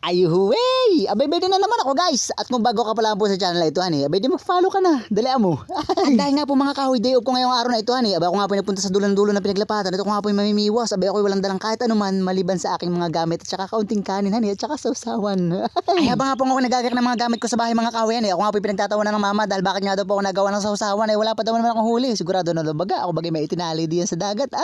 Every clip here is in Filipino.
Ay huwey! Abay, pwede na naman ako guys. At kung bago ka pa lang po sa channel na ito, hani, abay di mag-follow ka na. Dalian mo. At dahil nga po mga kahoy, day off ko ngayong araw na ito, hani, abay ako nga po nagpunta sa dulo ng pinaglapatan. Ito ko nga po yung mamimiwas. Abay ako walang dalang kahit anuman maliban sa aking mga gamit at saka kaunting kanin, hani, at saka sausawan. Ay habang nga po ako nagagak ng mga gamit ko sa bahay mga kahoy, hani, ako nga po yung pinagtatawanan ng mama dahil bakit nga daw po ako nagawa ng sausawan ay wala pa daw naman akong huli. Sigurado na daw baga ako bagay may itinali diyan sa dagat.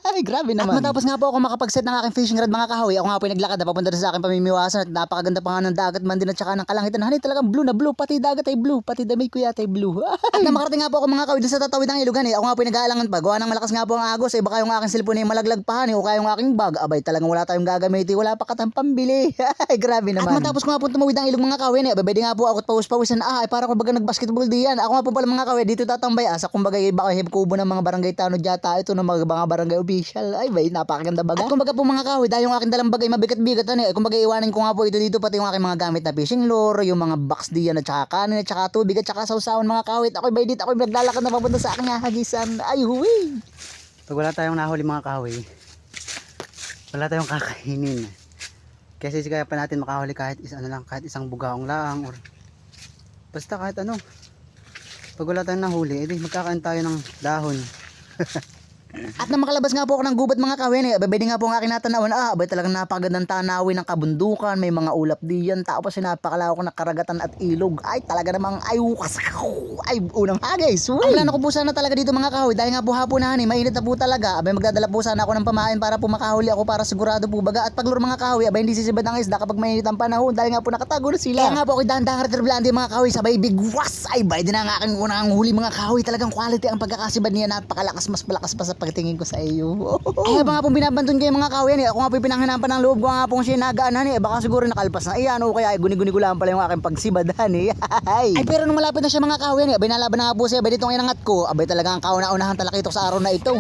Ay grabe naman. At matapos nga po ako makapag-set ng aking fishing rod mga kahoy, ako nga po yung naglakad na papunta sa aking pamimiwasan at napakaganda pa nga ng dagat man din at saka ng kalangitan. Hani talagang blue na blue, pati dagat ay blue, pati damit ko yata ay blue. At na makarating nga po ako mga kahoy dun sa tatawid ng ilog, hani, ako nga po yung nag-aalangan pa. Gawa ng malakas nga po ang agos, eh baka yung aking cellphone ay malaglag pa, hani, o kaya yung aking bag. Abay talagang wala tayong gagamiti, wala pa katang pambili. Ay grabe naman. At matapos ko nga po tumawid ng ilog mga kahoy, hani, abay nga po ako at pawis-pawisan. Ay para ko baga nag-basketball diyan. Ako nga po pala mga kahoy dito tatambay sa kumbaga baka kubo ng mga barangay tanod yata ito ng mga barangay official. Ay bay napakaganda baga. At kumbaga po mga kahoy dahil yung aking dalang bagay mabigat-bigat, hani, kumbaga iwanan ko nga po ito dito pati yung aking mga gamit na fishing lure, yung mga box diyan at saka kanin at saka tubig at saka sausawan mga kahoy. Ako'y bay dito, ako'y naglalakad na papunta sa aking hagisan. Ay huwi. Pag wala tayong nahuli mga kahoy, wala tayong kakainin. Kasi kaya pa natin makahuli kahit kahit isang bugaong lang or basta kahit ano. Pag wala tayong nahuli, edi magkakain tayo ng dahon. At na makalabas nga po ako ng gubat mga kawin, abay nga po ang aking natanawan, abay talagang napakagandang tanawin ng kabundukan, may mga ulap diyan, tapos napakalawak na karagatan at ilog. Ay talaga namang ay unang hagis. Ang plano ko po sana talaga dito mga kahoy, dahil nga po hapon na, mainit na po talaga, abay magdadala po sana ako ng pamain para po makahuli ako para sigurado po baga. At pagluro mga kahoy, abay hindi sisibad ang isda kapag mainit ang panahon, dahil nga po nakatago na sila. Kaya nga po ako dahan-dahan retriblante mga kahoy, sabay bigwas. Ay bay din ang aking unang huli mga kahoy, talagang quality ang pagkakasibad niya, napakalakas, mas malakas pa sa pagtingin ko sa iyo. Ay habang nga pong binabantun kayo mga kahoy, ako nga po pinanghinapan ng loob ko nga pong sinagaan, baka siguro nakalpas na iyan o kaya guni-guni ko lang pala yung aking pagsibad, ay pero nung malapit na siya mga kahoy, abay nalaban na nga po siya, abay ditong inangat ko, abay talagang kauna-unahan talakitok sa araw na ito.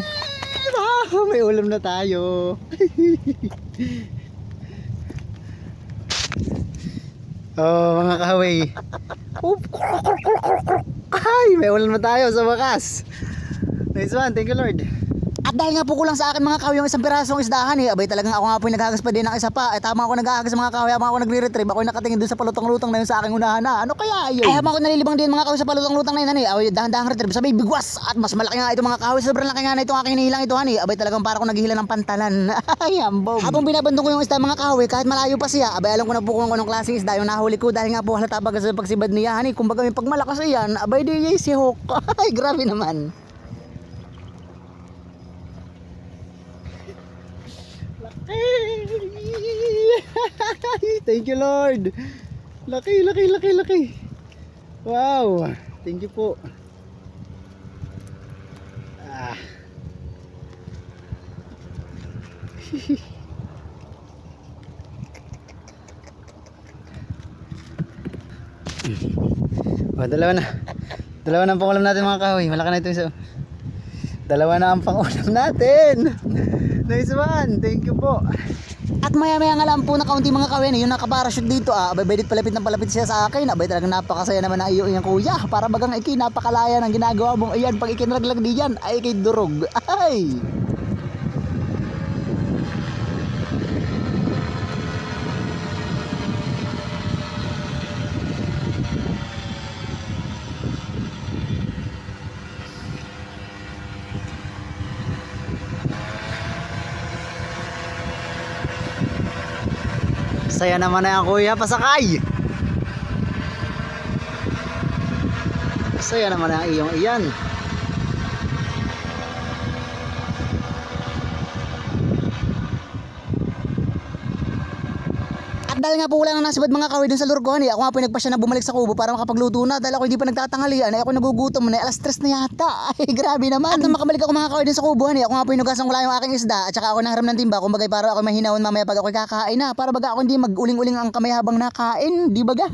May ulam na tayo. Oh mga kahoy. Ay, may ulam na tayo sa wakas. Nice one, thank you Lord. At dahil nga po kulang sa akin mga kahoy yung isang pirasong isdahan, abay talagang ako nga po yung naghagas pa din ng isa pa. Tama ako naghagas mga kahoy, habang ako nagre-retrieve, ako yung nakatingin dun sa palutang-lutang na yun sa aking unahan na. Ano kaya yun? Ay habang ako nalilibang din mga kahoy sa palutang-lutang na yun, abay dahan-dahan retrieve, sabay bigwas. At mas malaki nga ito mga kahoy, sobrang laki nga na itong aking hinihilang ito, abay talagang para ako naghihila ng pantalan. Ay ambog. Habang binabandong ko yung isda mga kahoy, kahit malayo pa siya, abay alam ko na po kung anong klaseng isda yung nahuli ko, dahil nga po halata pa sa pagsibad niya, kumbaga yung pagmalakas iyan, abay di si Hawk. Ay grabe naman. Thank you Lord. Laki. Wow. Thank you po. Dalawa na ang pangulam natin mga kahoy. Malaki na ito isa. Dalawa na ang pangulam natin. Nice one, thank you po. At maya-maya nga lang po na kaunti mga kahoy, yung nakaparachute dito, abay dit palapit ng palapit siya sa akin, abay talagang napakasaya naman ng iyo iyang kuya, para bagang napakalaya ng ginagawa mong iyan, pag ikinraglag diyan ay kay durog. Ay Saya naman na yan kuya, pasakay. Saya naman na iyong iyan. at dahil nga po wala nang nasibad mga kahoy dun sa lurgon, ako nga po nagpasya na bumalik sa kubo para makapagluto na, dahil ako hindi pa nagtatanghalian, ako nagugutom na, alas 3 na yata. Ay grabe naman. At nung makabalik ako mga kahoy dun sa kubo, ako nga po hinugasan ko lang yung aking isda, at saka ako nangharam ng timba, kumbaga para ako mahinahon mamaya pag ako kakain na, para baga ako hindi mag-uling-uling ang kamay habang nakain, di baga.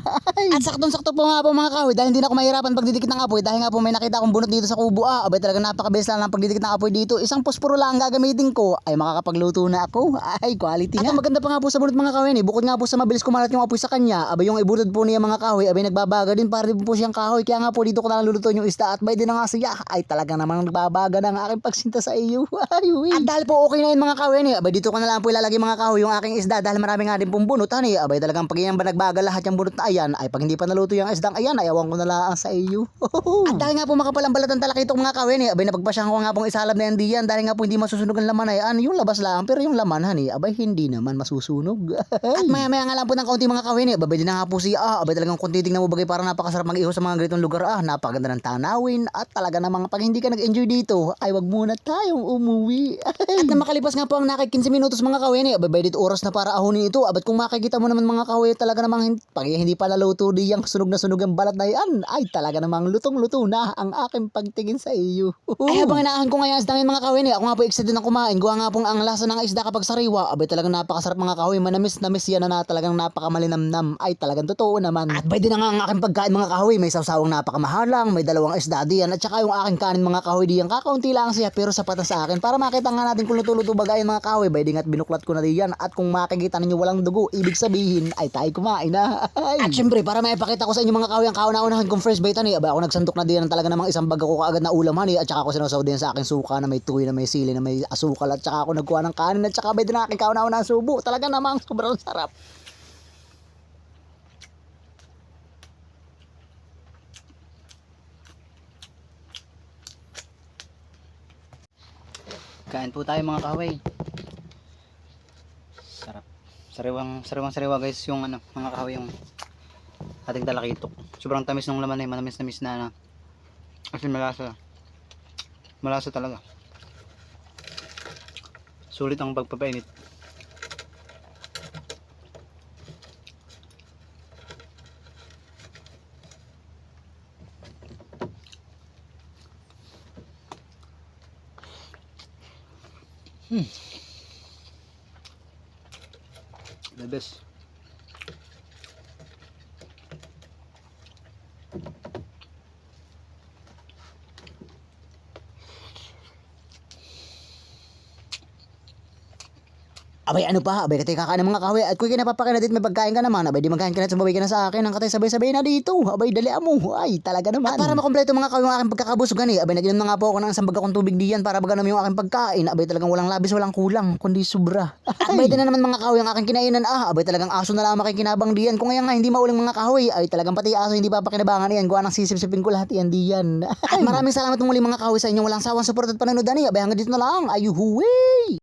At saktong-sakto po nga po mga kahoy, dahil hindi na ako mahirapan pagdidikit ng apoy, dahil nga po may nakita akong bunot dito sa kubo, abay talaga napakabilis lang ang pagdidikit ng apoy dito, isang posporo lang ang gagamitin ko, ay makakapagluto na ako. Ay quality nga. At ang maganda pa nga po sa bunot mga kahoy, bukod nga po sa mabilis kumalat yung apoy sa kanya, abay yung ibulod po niya mga kahoy, abay nagbabaga din para din po siyang kahoy. Kaya nga po dito ko na lulutuin yung isda at bay din na nga siya. Ay talaga namang nagbabaga ng aking pagsinta sa iyo. Ay, at dahil po okay na yun mga kahoy, abay dito ko na lang po ilalagay mga kahoy yung aking isda dahil marami nga din pong bunot. Abay talagang pag yan ba nagbaga lahat yung bunot na ayan, ay pag hindi pa naluto yung isdang ayan, ay awan ko na lang sa iyo. At dahil nga po makapalang balatan talakitong mga kahoy, abay napagpasyahan ko nga pong isalab na yan diyan dahil nga po hindi masusunog ang laman ay yung labas lang pero yung laman abay hindi naman masusunog. At maya nga lang po ng kaunti mga kahoy, abay din na nga po siya, abay talagang kung titignan mo bagay parang napakasarap mag-iho sa mga ganitong lugar, napakaganda ng tanawin at talaga namang pag hindi ka nag-enjoy dito ay wag muna tayong umuwi. At na makalipas nga po ang nakay 15 minutos mga kahoy, abay dito oras na para ahonin ito. Abat kung makikita mo naman mga kahoy talaga namang pag hindi pa naluto diyang sunog na sunog ang balat na yan ay talaga namang lutong-luto na ang aking pagtingin sa iyo. Ay habang inaahan ko ngayon isda ng mga kahoy, ako nga po excited na kumain. Gawa nga pong ang lasa ng isda kapag sariwa, abay talagang napakasarap mga kahoy, manamis yan na talagang napakamalinamnam. Ay talagang totoo naman. At bay din na nga ang aking pagkain mga kahoy, may sawsawang napakamahalang, may dalawang isda diyan at saka yung aking kanin mga kahoy diyan, kakaunti lang siya pero sapat na sa akin para makita nga natin kung luto-luto bagay mga kahoy. Bay din at binuklat ko na diyan at kung makikita ninyo walang dugo, ibig sabihin ay tayo kumain na. Ay. At syempre para maipakita ko sa inyo mga kahoy ang kauna-unahan kong fresh bait abay ako nagsantok na diyan talaga namang isang bag ako kaagad na ulam at saka ako sinawsaw din sa aking suka na may tuyo na may sili na may asukal at saka ako nagkuha ng kanin at saka bay din aking kauna-unahan subo. Talaga namang sobrang sarap. Kain po tayo mga kahoy. Sarap. Sariwang-sariwa guys yung mga kahoy yung ating talakitok. Sobrang tamis ng laman manamis-namis na kasi malasa. Malasa talaga. Sulit ang pagpapainit. The best. Abay ano pa, abay katay kakain ng mga kahoy at kung kinapapakain na dito may pagkain ka naman, abay di magkain ka na at sumabay ka na sa akin, ang katay sabay-sabay na dito, abay dali mo, ay talaga naman. At para makompleto mga kahoy yung aking pagkakabusugan abay naginom na nga po ako ng isang bag akong tubig diyan para baga naman yung aking pagkain, abay talagang walang labis, walang kulang, kundi sobra. Abay din na naman mga kahoy yung aking kinainan, abay talagang aso na lang makikinabang diyan, kung ngayon nga hindi mauling mga kahoy, ay talagang pati aso hindi papakinabangan yan, gawa ng sisip-sipin ko lahat yan diyan. At maraming salamat muli mga kahoy sa inyong walang sawang support at panonood abay hanggang dito na lang, ayuhuwi!